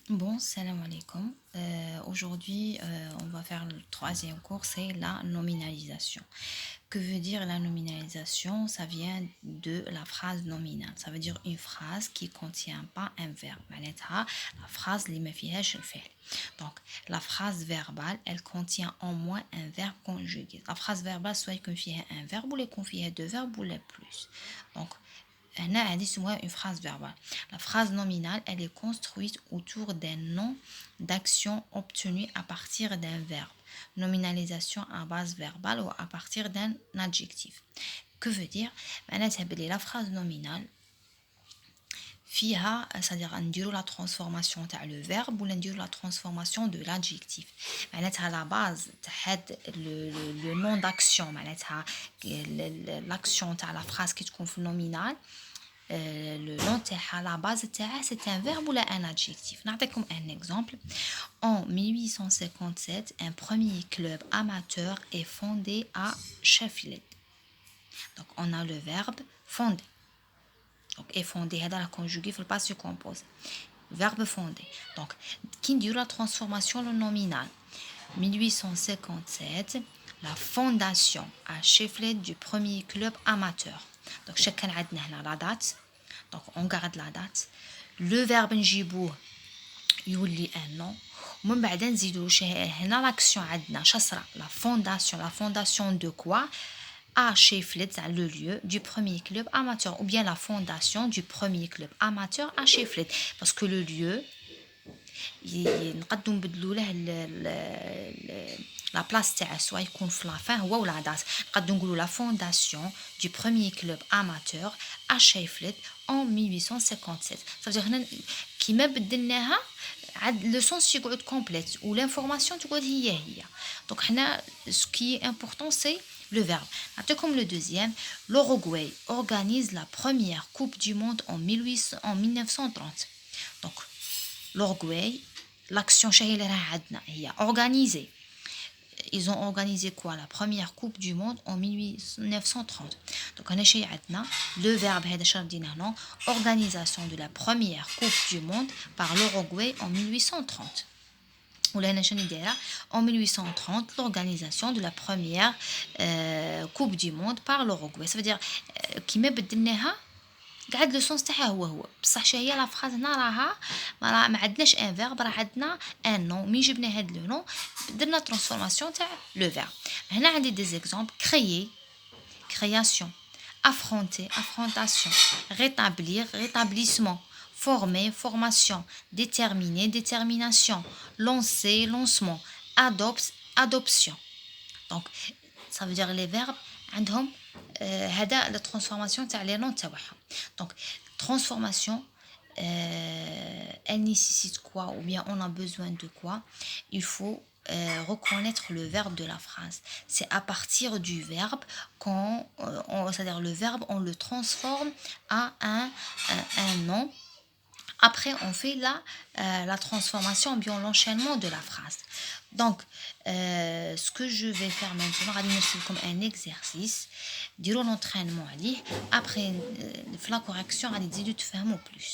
Bon, salam alaikum. Aujourd'hui, on va faire le troisième cours, c'est la nominalisation. Que veut dire la nominalisation? Ça vient de la phrase nominale. Ça veut dire une phrase qui contient pas un verbe. معناتها la phrase اللي ما فيهاش الفعل. Donc, la phrase verbale, elle contient au moins un verbe conjugué. La phrase verbale, soit يكون فيها un verbe ou يكون فيها deux verbes ou les plus. Donc, هنا هذه اسمها une phrase verbale. La phrase nominale, elle est construite autour d'un nom d'action obtenu à partir d'un verbe. Nominalisation à base verbale ou à partir d'un adjectif. Que veut dire معناتها بلي la phrase nominale فيها c'est-à-dire نديرو la transformation تاع le verbe ولا نديرو la transformation de l'adjectif. معناتها la base تاع هاد le nom d'action معناتها l'action تاع la phrase qui تكون في nominal. Le nom تاعها la base تاعها c'est un verbe ou un adjectif. نعطيكم un exemple. En 1857, un premier club amateur est fondé à Sheffield. Donc on a le verbe fondé. Donc est fondé هذا conjugué في le passé composé. Verbe fondé. Donc qui dit la transformation le nominal. 1857, la fondation à Sheffield du premier club amateur. Donc chacun a la date. Donc on garde la date. Le verbe نجيبوه يولي un nom. ومن بعد نزيدو هنا l'action عندنا شصرا la fondation de quoi à Sheffield, le lieu du premier club amateur, ou bien la fondation du premier club amateur à Sheffield, parce que le lieu نقدو نبدلو له la place تاعه سواء يكون في la fin هو ولا date. نقدو نقولو la fondation du premier club amateur à Sheffield en 1857. Ça veut dire هنا كيما بدلناها عاد le sens يقعد complète ou l'information تقعد هي. Donc هنا ce qui est important c'est le verbe. Comme le deuxième, l'Uruguay organise la première Coupe du Monde en 1930. Donc, l'Uruguay, l'action est organisée. Ils ont organisé quoi? La première Coupe du Monde en 1930. Donc, on a le verbe organisation de la première Coupe du Monde par l'Uruguay en 1830. En 1830, l'organisation de la première Coupe du Monde par l'Uruguay. Ça veut dire كيما بدلناها قاعد لو سونس تاعها هو بصح شهيه لا فراز هنا راها ما عندناش ان فيرب راه عندنا ان نون مي جبنا هاد لو نون درنا ترانسفورماسيون تاع لو فيرب. هنا عندي دي زيكزامبل créer création affronter affrontation rétablir rétablissement former, formation, déterminer, détermination, lancer, lancement, adoption. Donc, ça veut dire les verbes, عندهم هذا la transformation تاع les noms تاعهم. Donc, transformation, elle nécessite quoi ou bien on a besoin de quoi? Il faut reconnaître le verbe de la phrase. C'est à partir du verbe c'est-à-dire le verbe, on le transforme à un nom. Après, on fait la transformation, bien l'enchaînement de la phrase. Donc, ce que je vais faire maintenant, c'est comme un exercice. Dire l'entraînement, après la correction, allez-y de faire plus.